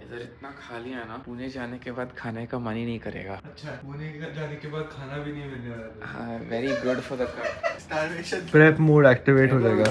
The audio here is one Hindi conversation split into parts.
इधर इतना खाली है ना, पुणे जाने के बाद खाने का मन ही नहीं करेगा। अच्छा, पुणे जाने के बाद खाना भी नहीं मिलने वाला। हाँ, very good for the prep mode activate हो जाएगा।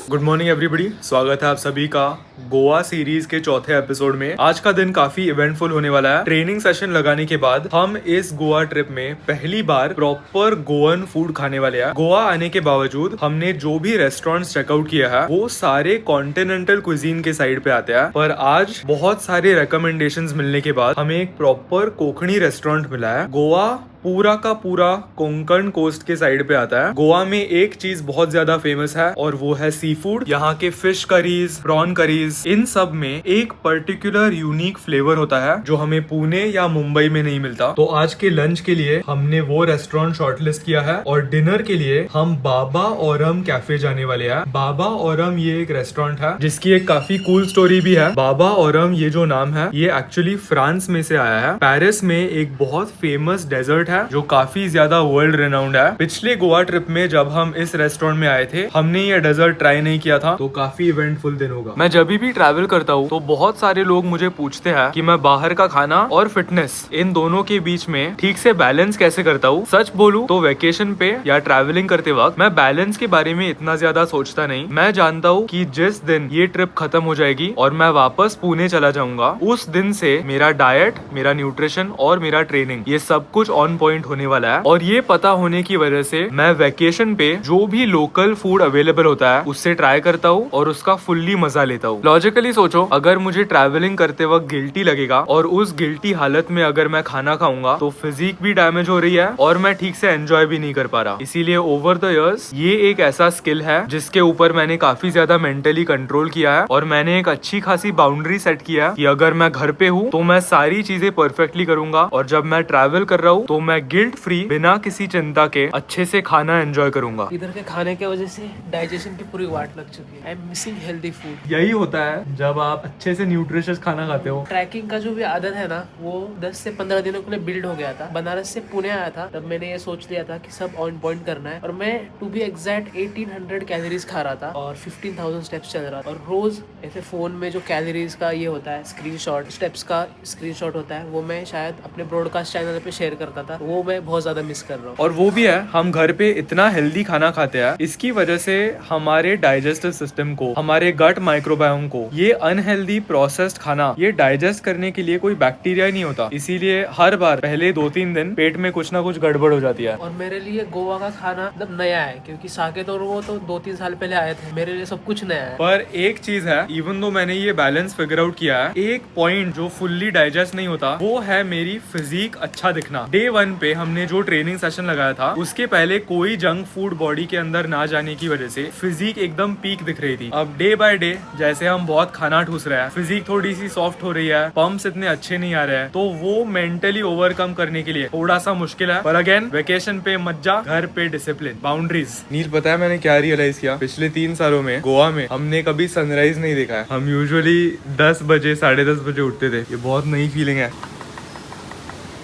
गुड मॉर्निंग एवरीबॉडी, स्वागत है आप सभी का गोवा सीरीज के चौथे एपिसोड में। आज का दिन काफी इवेंटफुल होने वाला है। ट्रेनिंग सेशन लगाने के बाद हम इस गोवा ट्रिप में पहली बार प्रॉपर गोवन फूड खाने वाले हैं। गोवा आने के बावजूद हमने जो भी रेस्टोरेंट्स चेकआउट किया है वो सारे कॉन्टिनेंटल क्विजीन के साइड पे आते हैं, पर आज बहुत सारे रिकमेंडेशंस मिलने के बाद हमें एक प्रॉपर कोंकणी रेस्टोरेंट मिला है। गोवा पूरा का पूरा कोंकण कोस्ट के साइड पे आता है। गोवा में एक चीज बहुत ज्यादा फेमस है और वो है सी फूड। यहाँ के फिश करीज, प्रॉन करीज, इन सब में एक पर्टिकुलर यूनिक फ्लेवर होता है जो हमें पुणे या मुंबई में नहीं मिलता। तो आज के लंच के लिए हमने वो रेस्टोरेंट शॉर्टलिस्ट किया है और डिनर के लिए हम बाबा औरम कैफे जाने वाले हैं। बाबा औरम ये एक रेस्टोरेंट है जिसकी एक काफी कूल स्टोरी भी है। बाबा औरम ये जो नाम है ये एक्चुअली फ्रांस में से आया है। पेरिस में एक बहुत फेमस डेजर्ट है जो काफी ज्यादा वर्ल्ड रेनाउंड है। पिछले गोवा ट्रिप में जब हम इस रेस्टोरेंट में आए थे हमने ये डेजर्ट ट्राई नहीं किया था, तो काफी इवेंटफुल दिन होगा। मैं जब भी ट्रैवल करता हूँ तो बहुत सारे लोग मुझे पूछते हैं कि मैं बाहर का खाना और फिटनेस इन दोनों के बीच में ठीक से बैलेंस कैसे करता हूँ। सच बोलूं तो वेकेशन पे या ट्रैवलिंग करते वक्त मैं बैलेंस के बारे में इतना ज्यादा सोचता नहीं। मैं जानता हूँ कि जिस दिन ये ट्रिप खत्म हो जाएगी और मैं वापस पुणे चला जाऊंगा, उस दिन से मेरा डाइट, मेरा न्यूट्रिशन और मेरा ट्रेनिंग ये सब कुछ ऑन पॉइंट होने वाला है। और ये पता होने की वजह से मैं वेकेशन पे जो भी लोकल फूड अवेलेबल होता है उससे ट्राई करता हूँ और उसका फुल्ली मजा लेता हूँ। लॉजिकली सोचो, अगर मुझे ट्रैवलिंग करते वक्त गिल्टी लगेगा और उस गिल्टी हालत में अगर मैं खाना खाऊंगा तो फिजिक भी डैमेज हो रही है और मैं ठीक से एंजॉय भी नहीं कर पा रहा। इसीलिए ओवर द इयर्स ये एक ऐसा स्किल है जिसके ऊपर मैंने काफी ज्यादा मेंटली कंट्रोल किया है और मैंने एक अच्छी खासी बाउंड्री सेट किया है कि अगर मैं घर पे हूँ तो मैं सारी चीजें परफेक्टली करूंगा और जब मैं ट्रैवल कर रहा हूँ तो मैं गिल्ट फ्री, बिना किसी चिंता के अच्छे से खाना एंजॉय करूंगा। इधर के खाने के वजह से डाइजेशन की पूरी वाट लग चुकी है। I am missing healthy food. यही होता है जब आप अच्छे से न्यूट्रिशियस खाना खाते हो। ट्रैकिंग का जो भी आदत है ना वो 10 से 15 दिनों के लिए बिल्ड हो गया था। बनारस से पुणे आया था तब मैंने ये सोच लिया था कि सब ऑन पॉइंट करना है और मैं टू बी एग्जैक्ट 1800 कैलोरीज खा रहा था और 15,000 स्टेप्स चल रहा था। और रोज ऐसे फोन में जो कैलोरीज का ये होता है स्क्रीनशॉट, स्टेप्स का स्क्रीनशॉट होता है, वो मैं शायद अपने ब्रॉडकास्ट चैनल पे शेयर करता था। वो मैं बहुत ज्यादा मिस कर रहा हूँ। और वो भी है, हम घर पे इतना हेल्दी खाना खाते हैं, इसकी वजह से हमारे डाइजेस्टिव सिस्टम को, हमारे गट माइक्रोबायोम को ये अनहेल्दी प्रोसेस्ड खाना ये डाइजेस्ट करने के लिए कोई बैक्टीरिया ही नहीं होता। इसीलिए हर बार पहले 2-3 दिन पेट में कुछ ना कुछ गड़बड़ हो जाती है। और मेरे लिए गोवा का खाना मतलब नया है क्योंकि साकेत और वो तो 2-3 साल पहले आए थे। मेरे लिए सब कुछ नया है। पर एक चीज है, इवन दो मैंने ये बैलेंस फिगर आउट किया है, एक पॉइंट जो फुल्ली डाइजेस्ट नहीं होता वो है मेरी फिजिक अच्छा दिखना। डे 1 पे हमने जो ट्रेनिंग सेशन लगाया था उसके पहले कोई जंक फूड बॉडी के अंदर ना जाने की वजह से फिजिक एकदम पीक दिख रही थी। अब डे बाय डे जैसे हम बहुत खाना ठूस रहे हैं, फिजिक थोड़ी सी सॉफ्ट हो रही है, पंप्स इतने अच्छे नहीं आ रहे हैं, तो वो मेंटली ओवरकम करने के लिए थोड़ा सा मुश्किल है। पर अगेन वेकेशन पे मज्जा, घर पे डिसिप्लिन, बाउंड्रीज। नील, पता है मैंने क्या रियलाइज किया? पिछले 3 सालों में गोवा में हमने कभी सनराइज नहीं देखा है। हम यूजुअली 10 बजे 10:30 बजे उठते थे। ये बहुत नई फीलिंग है।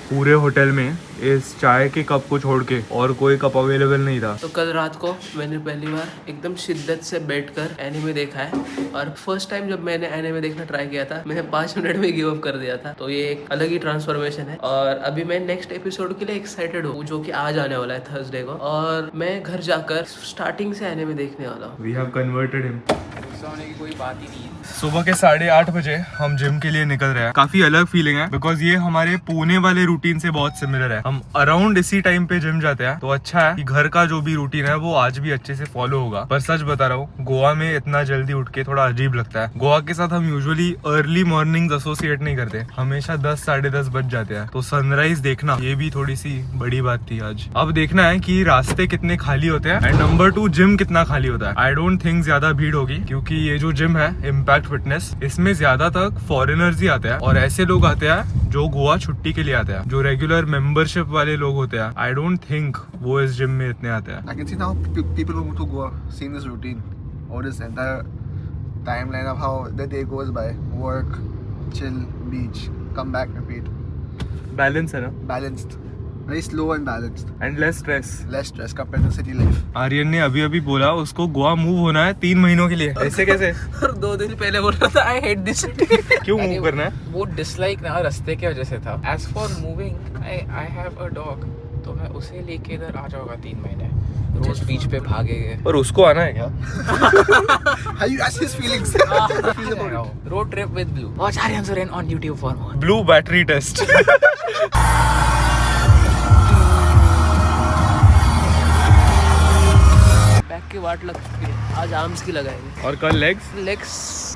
पूरे होटल में इस चाय के कप को छोड़ के और कोई कप अवेलेबल नहीं था। तो कल रात को मैंने पहली बार एकदम शिद्दत से बैठकर एनिमे देखा है और फर्स्ट टाइम जब मैंने एनिमे देखना ट्राई किया था मैंने 5 मिनट में गिव अप कर दिया था। तो ये एक अलग ही ट्रांसफॉर्मेशन है और अभी मैं नेक्स्ट एपिसोड के लिए एक्साइटेड हूँ जो कि आज आने वाला है थर्सडे को। और मैं घर जाकर स्टार्टिंग से एनिमे देखने वाला हूँ। We have converted him. गुस्सा होने की कोई बात ही नहीं है। सुबह के 8:30 बजे हम जिम के लिए निकल रहे हैं। काफी अलग फीलिंग है बिकॉज ये हमारे पुणे वाले रूटीन से बहुत सिमिलर है। हम अराउंड इसी टाइम पे जिम जाते हैं, तो अच्छा है कि घर का जो भी रूटीन है वो आज भी अच्छे से फॉलो होगा। पर सच बता रहा हूँ, गोवा में इतना जल्दी उठ के थोड़ा अजीब लगता है। गोवा के साथ हम यूजुअली अर्ली मॉर्निंग एसोसिएट नहीं करते, हमेशा 10 10:30 बज जाते हैं। तो सनराइज देखना ये भी थोड़ी सी बड़ी बात थी आज। अब देखना है कि रास्ते कितने खाली होते हैं एंड नंबर 2 जिम कितना खाली होता है। आई डोंट थिंक ज्यादा भीड़ होगी क्योंकि ये जो जिम है इम्पैक्ट फिटनेस, इसमें ज्यादातर फॉरेनर्स ही आते हैं और ऐसे लोग आते हैं जो गोवा छुट्टी के लिए आते हैं। जो रेगुलर मेंबरशिप वाले लोग होते हैं आई डोंट थिंक वो इस जिम में इतने आते हैं। I can see now people who move to Goa seeing this routine or this entire timeline of how the day goes by: work, chill, beach, come back, repeat. Balance है ना? Balanced. very slow and balanced. And less stress. Less stress compared to city life. Aryan ने अभी अभी बोला उसको गोवा मूव होना है 3 महीनों के लिए. ऐसे कैसे? और 2 दिन पहले बोल रहा था आई हेट दिस सिटी. क्यों मूव करना है? वो डिसलाइक ना रास्ते की वजह से था. As for moving I have a dog, तो मैं उसे लेके इधर आ जाऊंगा 3 महीने. रोज बीच पे भागेंगे. पर उसको आना है क्या? How you ask his feelings? Road trip with Blue. Watch Aryan Soren on YouTube for more. Blue battery test. Back की वाट लग चुकी है. आज आर्म्स की लगाएंगे और कल लेग्स.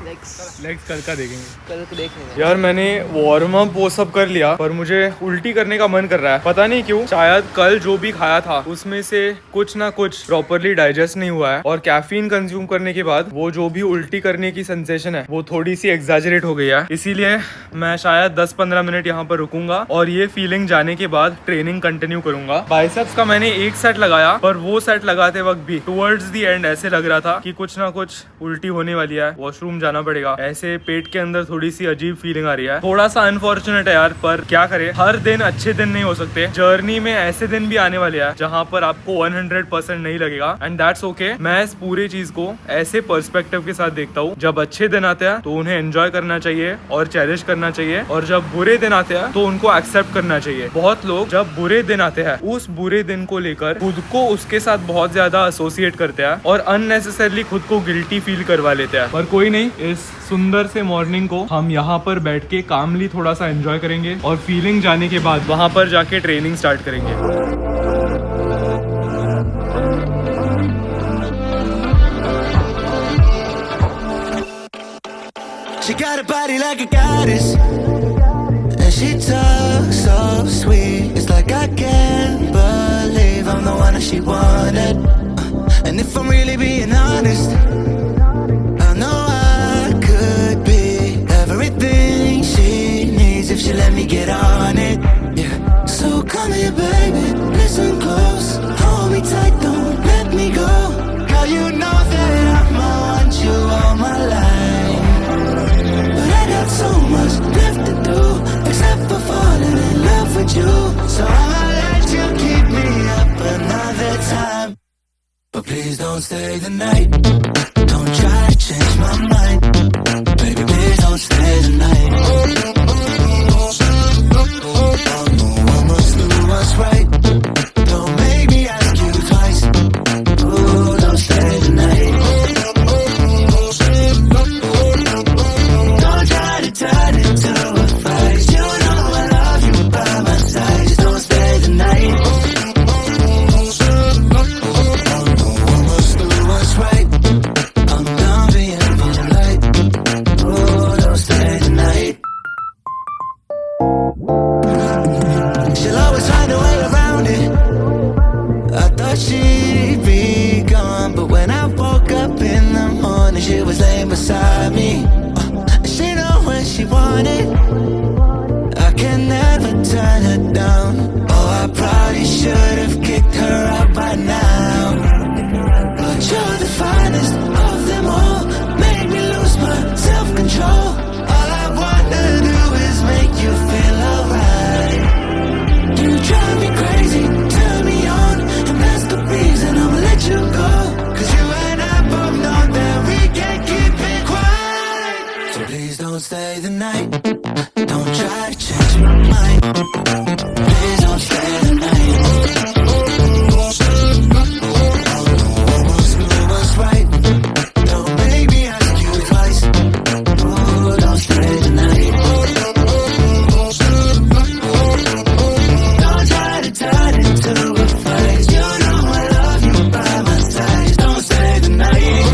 लेग्स कल का देखेंगे. कल को देखेंगे. यार मैंने वार्म अप वो सब कर लिया पर मुझे उल्टी करने का मन कर रहा है. पता नहीं क्यों. शायद कल जो भी खाया था उसमें से कुछ ना कुछ प्रॉपरली डाइजेस्ट नहीं हुआ है और कैफीन कंज्यूम करने के बाद वो जो भी उल्टी करने की सेंसेशन है वो थोड़ी सी एग्जैजरेट हो गई है. इसीलिए मैं शायद 10-15 मिनट यहाँ पर रुकूंगा और ये फीलिंग जाने के बाद ट्रेनिंग कंटिन्यू करूंगा. बाइसेप्स का मैंने एक सेट लगाया पर वो सेट लगाते वक्त भी टुवर्ड्स दी एंड ऐसे लग रहा था कि कुछ ना कुछ उल्टी होने वाली है. वॉशरूम जाना पड़ेगा. ऐसे पेट के अंदर थोड़ी सी अजीब फीलिंग आ रही है. थोड़ा सा अनफॉर्चुनेट है यार, पर क्या करे. हर दिन अच्छे दिन नहीं हो सकते. जर्नी में ऐसे दिन भी आने वाले हैं जहाँ पर आपको 100% नहीं लगेगा एंड दैट्स ओके. मैं इस पूरी चीज को ऐसे पर्सपेक्टिव के साथ देखता हूँ. जब अच्छे दिन आते हैं तो उन्हें एंजॉय करना चाहिए और चेरिश करना चाहिए और जब बुरे दिन आते हैं तो उनको एक्सेप्ट करना चाहिए. बहुत लोग जब बुरे दिन आते हैं उस बुरे दिन को लेकर खुद को उसके साथ बहुत ज्यादा एसोसिएट करते हैं और अननेसेसरली खुद को गिल्टी फील करवा लेते हैं. पर कोई नहीं, इस सुंदर से मॉर्निंग को हम यहाँ पर बैठ के कामली थोड़ा सा एंजॉय करेंगे और फीलिंग जाने के बाद वहाँ पर जाके ट्रेनिंग स्टार्ट करेंगे. She got a body like a goddess, and she talks so sweet. It's like I can't believe I'm the one that she wanted. And if I'm really being honest, I know I could be everything she needs if she let me get on it. Yeah. So come here, baby, listen close, hold me tight, don't let me go. Girl, you know that I'ma want you all my life. So much left to do, except for falling in love with you. So I'ma let you keep me up another time, but please don't stay the night. Don't try to change my mind, baby, please don't stay the night. I must do what's right. Don't make me ask you twice. Oh, don't stay the night. Turn into a fight. You know I love you by my side. Just don't stay the night. I must do what's right. I'm done being polite. Oh, don't stay the night. She'll always find a way around it. I thought she'd be gone, but when I woke up in the morning, she was laying beside me. When she wanted, I can never turn her down. Oh, I probably should have kicked her out by now, but you're the finest of them all. Make me lose my self-control. All I wanna do is make you feel alright. You drive me crazy, turn me on, and that's the reason I'ma let you go. 'Cause you and I both know that we can't keep it quiet. So please don't stay the night. Don't try to change my mind. Please don't stay the night. I must do what's right. Don't make me ask you twice. Oh, don't stay the night. Don't try to turn into a fight. You know I love you by my side. Don't stay the night.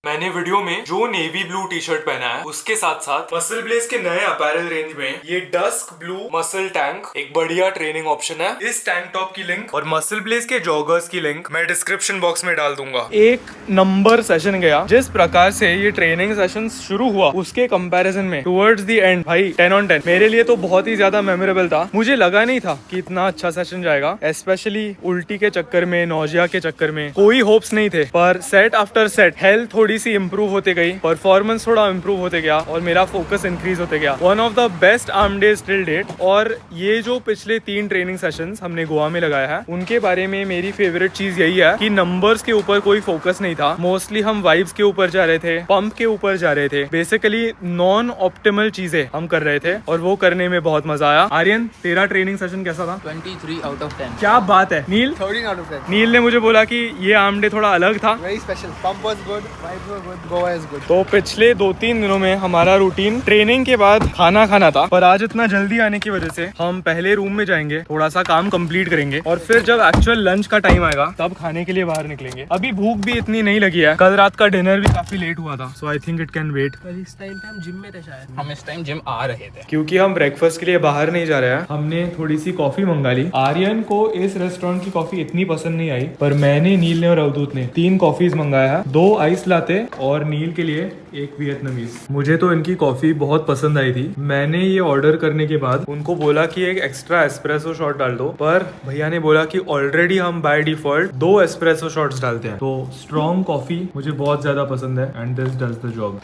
मैंने वीडियो में जो नेवी ब्लू टी शर्ट पहना है, उसके साथ साथ मसल ब्लेज के नए अपैरल रेंज में ये डस्क ब्लू मसल टैंक एक बढ़िया ट्रेनिंग ऑप्शन है। इस टैंक टॉप की लिंक और मसल ब्लेज के जॉगर्स की लिंक मैं डिस्क्रिप्शन बॉक्स में डाल दूंगा। एक नंबर सेशन गया। जिस प्रकार से ये ट्रेनिंग सेशन शुरू हुआ उसके कंपैरिजन में टुवर्ड्स द एंड भाई 10 on 10 मेरे लिए तो बहुत ही ज्यादा मेमोरेबल था। मुझे लगा नहीं था कि इतना अच्छा सेशन जाएगा, स्पेशली उल्टी के चक्कर में, नौजिया के चक्कर में कोई होप्स नहीं थे। पर सेट आफ्टर सेट हेल्थ थोड़ी सी इंप्रूव होते गई, परफॉर्मेंस थोड़ा इंप्रूव होते गया और मेरा फोकस इंक्रीज होते गया। One of the best arm days till date. और ये जो पिछले 3 ट्रेनिंग सेशंस हमने गोवा में लगाया है उनके बारे में मेरी फेवरेट चीज यही है कि नंबर्स के ऊपर कोई फोकस नहीं था। मोस्टली हम वाइब्स के ऊपर जा रहे थे, पंप के ऊपर जा रहे थे, बेसिकली नॉन ऑप्टिमल चीजें हम कर रहे थे और वो करने में बहुत मजा आया। आर्यन, तेरा ट्रेनिंग सेशन कैसा था? 23 out of 10। क्या बात है। नील? 13 out of 10। नील ने मुझे बोला कि ये आर्म डे थोड़ा अलग था। Very special. Pump was good, vibes were good, Goa is good. तो पिछले 2-3 दिनों में हमारा रूटीन ट्रेनिंग के बाद खाना खाना था, पर आज इतना जल्दी आने की वजह से हम पहले रूम में जाएंगे, थोड़ा सा काम कंप्लीट करेंगे और फिर जब एक्चुअल लंच का टाइम आएगा तब खाने के लिए बाहर निकलेंगे। अभी भूख भी इतनी नहीं लगी है, कल रात का डिनर भी काफी लेट हुआ था, so I think it can wait. इस टाइम पे हम जिम में थे शायद। हम इस टाइम जिम आ रहे थे क्योंकि हम ब्रेकफास्ट के लिए बाहर नहीं जा रहे हैं, हमने थोड़ी सी कॉफी मंगा ली। आर्यन को इस रेस्टोरेंट की कॉफी इतनी पसंद नहीं आई, पर मैंने, नील ने और अवधूत ने 3 कॉफीज मंगाया है, 2 आइस लाते और नील के लिए 1 वियतनामीज। मुझे तो इनकी कॉफी बहुत पसंद आई थी। मैंने ये ऑर्डर करने के बाद उनको बोला कि एक एक्स्ट्रा एस्प्रेसो शॉट डाल दो, पर भैया ने बोला कि ऑलरेडी हम बाय डिफॉल्ट 2 एस्प्रेसो शॉट्स डालते हैं। तो स्ट्रॉन्ग कॉफी मुझे बहुत ज्यादा पसंद है and this does the job.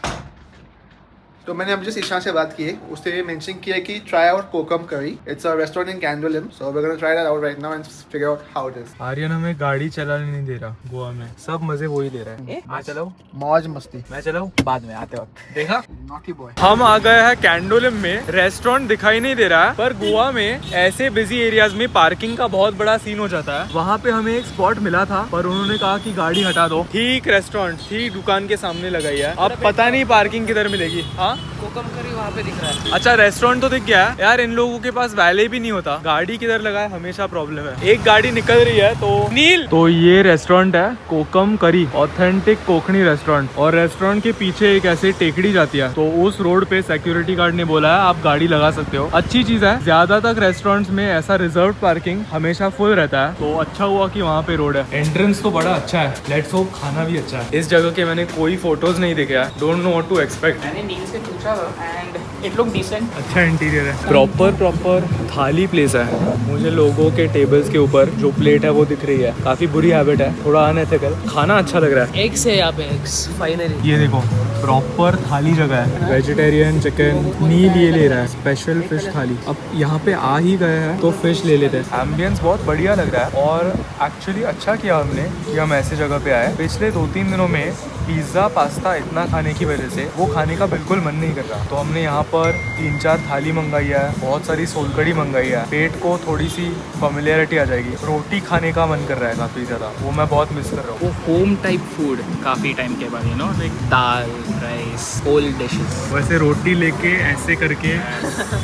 तो मैंने अब जिस ईशान से बात की है उससे ये मेंशन किया कि try out Kokum Curry. It's a restaurant in Candolim, so we are gonna try that out right now and figure out how it is. Aryan हमें गाड़ी चलाने नहीं दे रहा गोवा में, सब मजे वही ले रहा है। आ चलो, मौज मस्ती। मैं चलाऊं? बाद में आते वक्त देखा? Naughty boy. हम आ गए हैं कैंडोलिम में। रेस्टोरेंट दिखाई नहीं दे रहा है, पर गोवा में ऐसे बिजी एरियाज में पार्किंग का बहुत बड़ा सीन हो जाता है। वहाँ पे हमें एक स्पॉट मिला था, पर उन्होंने कहा कि गाड़ी हटा दो। ठीक रेस्टोरेंट ठीक दुकान के सामने लगाई है, अब पता नहीं पार्किंग किधर मिलेगी। हाँ, कोकम करी वहाँ पे दिख रहा है। अच्छा, रेस्टोरेंट तो दिख गया है यार। इन लोगों के पास वैले भी नहीं होता, गाड़ी किधर लगाए हमेशा प्रॉब्लम है। एक गाड़ी निकल रही है तो नील। तो ये रेस्टोरेंट है कोकम करी, ऑथेंटिक कोकणी रेस्टोरेंट। और रेस्टोरेंट के पीछे एक ऐसे टेकड़ी जाती है, तो उस रोड पे सिक्योरिटी गार्ड ने बोला है आप गाड़ी लगा सकते हो। अच्छी चीज है, ज्यादातर रेस्टोरेंट्स में ऐसा रिजर्व पार्किंग हमेशा फुल रहता है, तो अच्छा हुआ कि वहाँ पे रोड है। एंट्रेंस तो बड़ा अच्छा है, लेट्स होप खाना भी अच्छा है। इस जगह के मैंने कोई फोटोज नहीं देखे हैं, don't know what to expect. मैंने नील से पूछा एंड इट लुक डिसेंट। अच्छा इंटीरियर है, प्रॉपर थाली प्लेस है। मुझे लोगों के टेबल्स के ऊपर जो प्लेट है वो दिख रही है, काफी बुरी हैबिट है, थोड़ा अनएथिकल। खाना अच्छा लग रहा है। एग्स है यहाँ पे, एग्स फाइनली। ये देखो प्रॉपर थाली जगह है, वेजिटेरियन चिकन। नील ये ले रहा है स्पेशल फिश थाली। अब यहाँ पे आ ही गए हैं तो फिश ले लेते हैं। एम्बियंस बहुत बढ़िया लग रहा है और एक्चुअली अच्छा किया हमने कि हम ऐसे जगह पे आए। पिछले 2-3 दिनों में पिज्ज़ा पास्ता इतना खाने की वजह से वो खाने का बिल्कुल मन नहीं कर रहा, तो हमने यहाँ पर 3-4 थाली मंगाई है, बहुत सारी सोलकड़ी मंगाई है। पेट को थोड़ी सी फेमिलियरिटी आ जाएगी। रोटी खाने का मन कर रहा है काफ़ी ज़्यादा, वो मैं बहुत मिस कर रहा हूँ। वो होम टाइप फूड काफी टाइम के बाद, you know, like dal rice old dishes. वैसे रोटी लेके ऐसे करके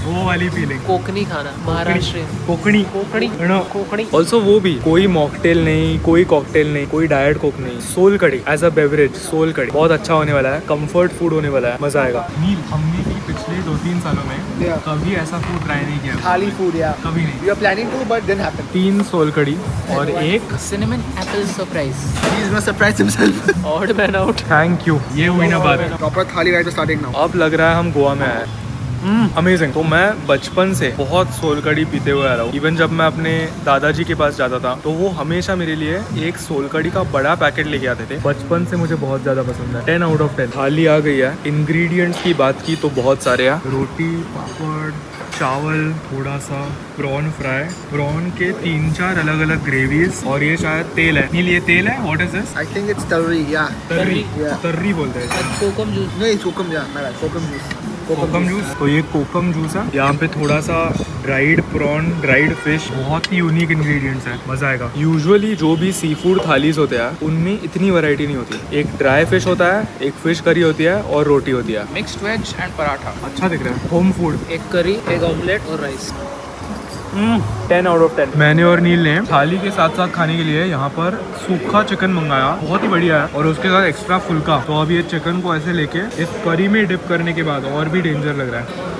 वो वाली फीलिंग। कोकनी खाना, महाराष्ट्र कोकणी कोकणी। ऑल्सो वो भी कोई मॉकटेल नहीं, कोई कॉकटेल नहीं, कोई डायट कोक नहीं, सोल कड़ी एज अ बेवरेज। सोल कड़ी बहुत अच्छा होने वाला है, कंफर्ट फूड होने वाला है, मजा आएगा। नील, हमने भी पिछले 2-3 सालों में कभी ऐसा फूड ट्राई नहीं किया। थाली फूड या कभी नहीं। We are planning to but didn't happen. 3 sol kadhi और 1 cinnamon apple surprise. He is gonna surprise himself. Odd man out. Thank you. ये हुई ना बात। प्रॉपर थाली राइट स्टार्टिंग नाउ। अब लग रहा है हम गोवा में आए। अमेजिंग। तो मैं बचपन से बहुत सोलकड़ी पीते हुए आ रहा हूँ। इवन जब मैं अपने दादाजी के पास जाता था तो वो हमेशा मेरे लिए एक सोलकड़ी का बड़ा पैकेट लेके आते थे। बचपन से मुझे बहुत ज्यादा पसंद है। 10 out of 10। थाली आ गई है। इंग्रेडिएंट्स की बात की तो बहुत सारे हैं। रोटी, पापड़, चावल, थोड़ा सा प्रॉन फ्राई, प्रॉन के 3-4 अलग अलग ग्रेवीज, और ये शायद तेल है। नील, ये तेल है? What is this? I think it's तर्री या तर्री। Yeah. तर्री बोलते हैं। कोकम जूस। नहीं कोकम या मैं कोकम जूस। कोकम जूस। तो ये कोकम जूस है। यहाँ पे थोड़ा सा ड्राइड प्रॉन, ड्राइड फिश, बहुत ही यूनिक इंग्रेडिएंट्स है, मजा आएगा। यूजुअली जो भी सी फूड थालीज होते हैं उनमें इतनी वैरायटी नहीं होती। एक ड्राई फिश होता है, एक फिश करी होती है और रोटी होती है। Mixed veg and paratha. अच्छा दिख रहा है, होम फूड। एक करी, एक ऑमलेट और राइस। 10 out of 10। मैंने और नील ने थाली के साथ साथ खाने के लिए यहाँ पर सूखा चिकन मंगाया, बहुत ही बढ़िया है, और उसके साथ एक्स्ट्रा फुल्का। तो अब ये चिकन को ऐसे लेके इस करी में डिप करने के बाद और भी डेंजर लग रहा है।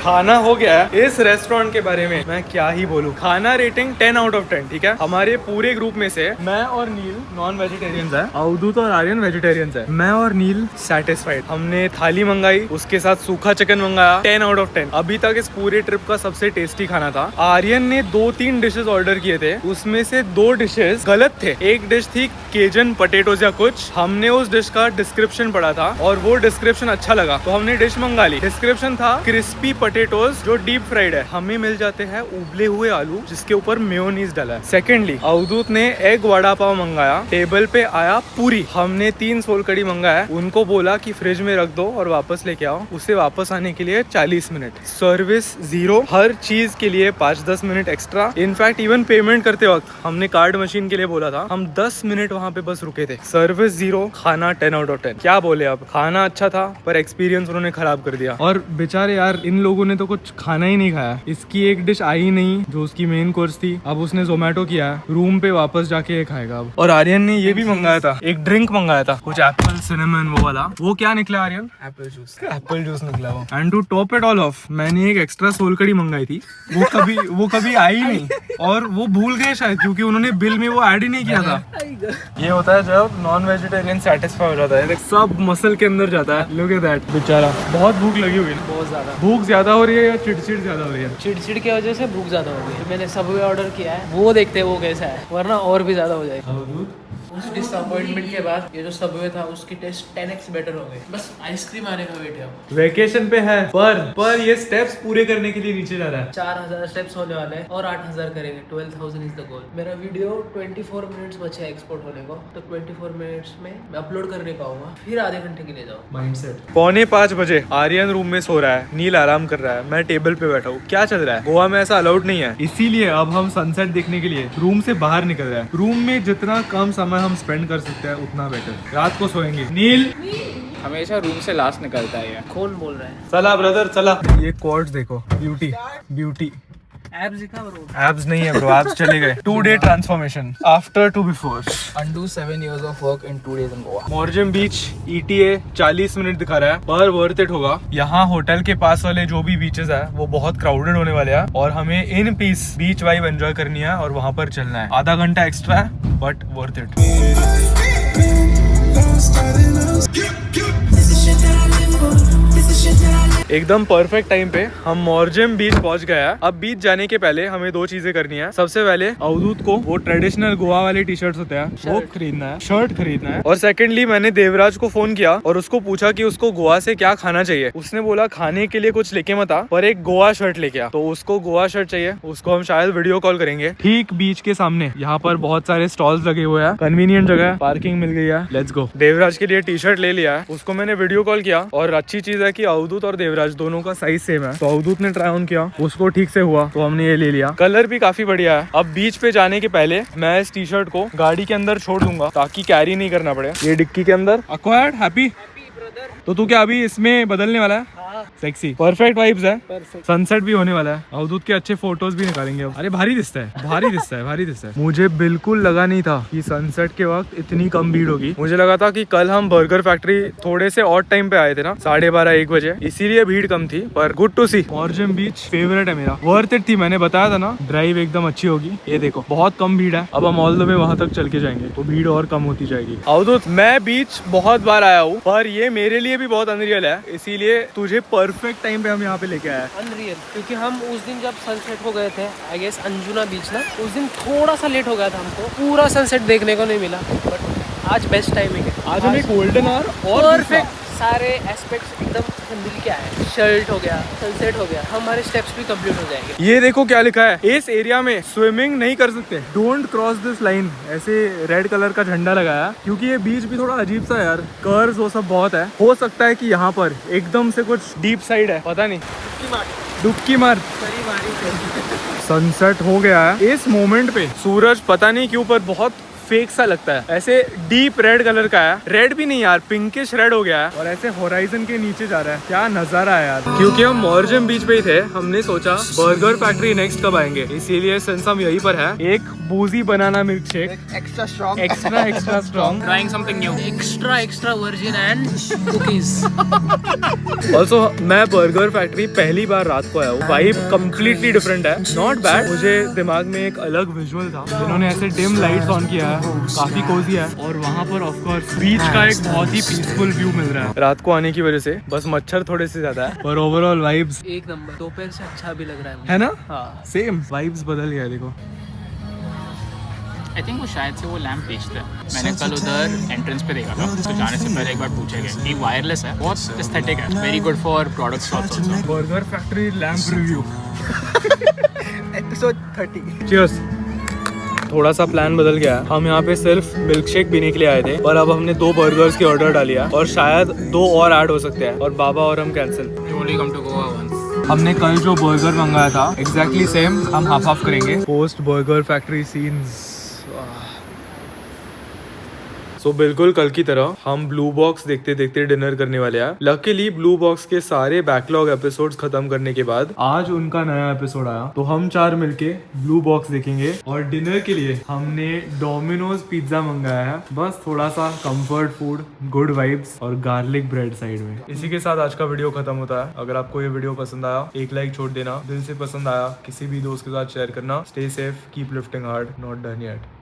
खाना हो गया है। इस रेस्टोरेंट के बारे में मैं क्या ही बोलूं। खाना रेटिंग 10 आउट ऑफ 10, ठीक है। हमारे पूरे ग्रुप में से मैं और नील नॉन वेजिटेरियंस है, अवधूत और आर्यन वेजिटेरियंस है। मैं और नील सेटिस्फाइड। हमने थाली मंगाई, उसके साथ सूखा चिकन मंगाया, 10 आउट ऑफ 10। अभी तक इस पूरे ट्रिप का सबसे टेस्टी खाना था। आर्यन ने 2-3 डिशेस ऑर्डर किए थे, उसमें से 2 डिशेस गलत थे। एक डिश थी केजन पटेटोज या कुछ। हमने उस डिश का डिस्क्रिप्शन पढ़ा था और वो डिस्क्रिप्शन अच्छा लगा तो हमने डिश मंगा ली। डिस्क्रिप्शन था क्रिस्पी पोटैटोज जो डीप फ्राइड है। हमें मिल जाते हैं उबले हुए आलू जिसके ऊपर मेयोनीज डाला है। सेकेंडली अवधूत ने एग वड़ा पाव मंगाया, टेबल पे आया पूरी। हमने 3 सोलकड़ी मंगाया, उनको बोला कि फ्रिज में रख दो और वापस लेके आओ। उसे वापस आने के लिए 40 मिनट। सर्विस 0, हर चीज के लिए 5-10 minute extra. In fact even payment करते वक्त हमने कार्ड मशीन के लिए बोला था, हम 10 मिनट वहाँ पे बस रुके थे। सर्विस 0, खाना 10 आउट ऑफ 10। क्या बोले, अब खाना अच्छा था पर एक्सपीरियंस उन्होंने खराब कर दिया। और बेचारे यार, इन लोगों ने तो कुछ खाना ही नहीं खाया। इसकी एक डिश आई नहीं जो उसकी मेन कोर्स थी। अब उसने जोमेटो किया है, रूम पे वापस जाके ये खाएगा अब। और आर्यन ने ये भी मंगाया था, एक ड्रिंक मंगाया था, कुछ एप्पल सिनेमन वो वाला। वो क्या निकला आर्यन? एप्पल जूस निकला वो। And to top it all off, मैंने एक एक्स्ट्रा सोलकड़ी मंगाई थी, वो कभी आई नहीं और वो भूल गए शायद, क्योंकि उन्होंने बिल में वो ऐड ही नहीं किया था। ये होता है जब नॉन वेजिटेरियन सेटिस्फाई हो जाता है, सब मसल के अंदर जाता है। लुक एट दैट, बेचारा। बहुत भूख लगी हुई है, बहुत ज्यादा। भूख ज्यादा हो रही है या चिड़चिड़ ज्यादा हो रही है? चिड़चिड़ की वजह से भूख ज्यादा हो गई है। मैंने सबवे ऑर्डर किया है, वो देखते हैं वो कैसा है, वरना और भी ज्यादा हो जाएगा। उस डिसअपॉइंटमेंट के बाद ये जो सबवे था उसकी टेस्ट 10x बेटर हो गई। बस आइसक्रीम आने का वेट है अब। वेकेशन पे है पर ये स्टेप्स पूरे करने के लिए नीचे जा रहा है। 4000 स्टेप्स होने वाले हैं और 8000 करेंगे। 12,000 इज द गोल। मेरा वीडियो 24 मिनट्स बचे एक्सपोर्ट होने को, तो 24 मिनट्स में मैं अपलोड करने पाऊंगा, फिर आधे घंटे के लिए जाओ। माइंडसेट। 4:45 बजे आर्यन रूम में सो रहा है, नील आराम कर रहा है, मैं टेबल पे बैठा हूँ। क्या चल रहा है? गोवा में ऐसा अलाउड नहीं है, इसीलिए अब हम सनसेट देखने के लिए रूम से बाहर निकल रहे हैं। रूम में जितना कम समय हम स्पेंड कर सकते हैं उतना बेटर। रात को सोएंगे। नील हमेशा रूम से लास्ट निकलता है ये। कौन बोल रहा है? चला ब्रदर चला। ये क्वाड्स देखो, ब्यूटी। एब्स दिखा ब्रो? एब्स नहीं है ब्रो, एब्स चले गए। 2-day transformation after to before। Undo 7 years of work in 2 days in Goa। Morjim beach ETA 40 minute दिखा रहा है पर वर्थ इट होगा। यहाँ होटल के पास वाले जो भी बीचेस है वो बहुत क्राउडेड होने वाले हैं और हमें in peace beach vibe enjoy करनी है और वहाँ पर चलना है। आधा घंटा एक्स्ट्रा है बट वर्थ इट। एकदम परफेक्ट टाइम पे हम मॉर्जिम बीच पहुंच गए हैं। अब बीच जाने के पहले हमें 2 चीजें करनी है। सबसे पहले अवधूत को वो ट्रेडिशनल गोवा वाले टी-शर्ट्स होते हैं वो खरीदना है, शर्ट खरीदना है। और सेकेंडली मैंने देवराज को फोन किया और उसको पूछा कि उसको गोवा से क्या खाना चाहिए। उसने बोला खाने के लिए कुछ लेके मत आ, पर एक गोवा शर्ट लेके आ। तो उसको गोवा शर्ट चाहिए, उसको हम शायद वीडियो कॉल करेंगे। ठीक बीच के सामने यहाँ पर बहुत सारे स्टॉल्स लगे हुए हैं, कन्वीनियंट जगह है, पार्किंग मिल गई है। Let's go. देवराज के लिए टी-शर्ट ले लिया है, उसको मैंने वीडियो कॉल किया और अच्छी चीज है कि अवधूत और देवराज दोनों का साइज सेम है। तो अवधूत ने ट्राई ऑन किया, उसको ठीक से हुआ तो हमने ये ले लिया। कलर भी काफी बढ़िया है। अब बीच पे जाने के पहले मैं इस टी-शर्ट को गाड़ी के अंदर छोड़ दूंगा ताकि कैरी नहीं करना पड़े। ये डिक्की के अंदर अक्वायर्ड हैप्पी। तो तू क्या अभी इसमें बदलने वाला है? सेक्सी, परफेक्ट वाइब्स है। सनसेट भी होने वाला है, अवधूत के अच्छे फोटोज भी निकालेंगे अब। अरे भारी दिखता है, भारी दिखता है। मुझे बिल्कुल लगा नहीं था कि सनसेट के वक्त इतनी कम भीड़ होगी। मुझे लगा था कि कल हम बर्गर फैक्ट्री थोड़े से ऑड टाइम पे आए थे ना, 12:30-1 बजे, इसीलिए भीड़ कम थी। पर good to see. Morjim beach favourite है मेरा, वर्थ इट थी। मैंने बताया था ना ड्राइव एकदम अच्छी होगी। ये देखो बहुत कम भीड़ है। अब हम ऑल द वे वहां तक चल के जाएंगे तो भीड़ और कम होती जाएगी। अवधूत, मैं बीच बहुत बार आया हूँ पर ये मेरे लिए भी बहुत अनरियल है, इसीलिए तुझे परफेक्ट टाइम पे हम यहाँ पे लेके आए। अनरियल, क्योंकि हम उस दिन जब सनसेट हो गए थे, आई गेस अंजुना बीच ना, उस दिन थोड़ा सा लेट हो गया था, हमको पूरा सनसेट देखने को नहीं मिला। बट आज बेस्ट टाइमिंग है। आज हमें गोल्डन आवर और परफेक्ट सारे एस्पेक्ट्स एकदम मिल के आए। शर्ट हो गया, सनसेट हो गया, हमारे स्टेप्स भी कंप्लीट हो जाएंगे। ये देखो क्या लिखा है, इस एरिया में स्विमिंग नहीं कर सकते, डोंट क्रॉस दिस लाइन। ऐसे रेड कलर का झंडा लगाया क्योंकि ये बीच भी थोड़ा अजीब सा है यार, कर्व्स वो सब बहुत है। हो सकता है कि यहाँ पर एकदम से कुछ डीप साइड है, पता नहीं। डुबकी मार। सनसेट हो गया है। इस मोमेंट पे सूरज पता नहीं क्यों पर बहुत फेक सा लगता है, ऐसे डीप रेड कलर का है, रेड भी नहीं यार, पिंकिश रेड हो गया है और ऐसे होराइजन के नीचे जा रहा है। क्या नजारा है यार। क्योंकि हम मॉर्जियम बीच पे ही थे, हमने सोचा बर्गर फैक्ट्री नेक्स्ट कब आएंगे, इसीलिए सिंस हम यहीं पर है, एक बूजी banana milk shake Extra strong. Extra strong. Trying something new. Extra virgin and cookies. Also मैं बर्गर फैक्ट्री पहली बार रात को आया हूँ, वाइब कम्प्लीटली डिफरेंट है, नॉट बैड। मुझे दिमाग में एक अलग विजुअल था, जिन्होंने ऐसे डिम लाइट्स ऑन किया है, काफी कोजी है और वहाँ पर ऑफ कोर्स बीच का एक बहुत ही पीसफुल व्यू मिल रहा है रात को आने की वजह से। बस मच्छर थोड़े से ज्यादा है पर ओवरऑल वाइब्स एक नंबर, दोपहर से अच्छा भी लग रहा है मुझे। है ना। हाँ सेम वाइब्स बदल गया है, देखो। आई थिंक वो शायद से वो लैम्प बेचते हैं। मैंने कल उधर एंट्रेंस पे देखा था, तो जाने से पहले एक बार पूछे गए कि वायरलेस है, बहुत एस्थेटिक है, very good for product shops also. Burger factory lamp review Episode 30. Cheers. थोड़ा सा प्लान बदल गया है, हम यहाँ पे सिर्फ मिल्क शेक पीने के लिए आए थे पर अब हमने 2 बर्गर्स की ऑर्डर डाली है और शायद 2 और ऐड हो सकते हैं और बाबा और हम cancel. You only come to Goa once. हमने कल जो बर्गर मंगाया था एग्जैक्टली सेम हम हाफ करेंगे। Post burger factory scenes. So बिल्कुल कल की तरह हम ब्लू बॉक्स देखते देखते डिनर करने वाले हैं। लकीली ब्लू बॉक्स के सारे बैकलॉग एपिसोड्स खत्म करने के बाद आज उनका नया एपिसोड आया, तो हम 4 मिलके ब्लू बॉक्स देखेंगे। और डिनर के लिए हमने डोमिनोज पिज्जा मंगाया है, बस थोड़ा सा कंफर्ट फूड, गुड वाइब्स और गार्लिक ब्रेड साइड में। इसी के साथ आज का वीडियो खत्म होता है। अगर आपको ये वीडियो पसंद आया, एक लाइक छोड़ देना, दिल से पसंद आया किसी भी दोस्त के साथ शेयर करना। Stay safe, keep lifting hard, not done yet.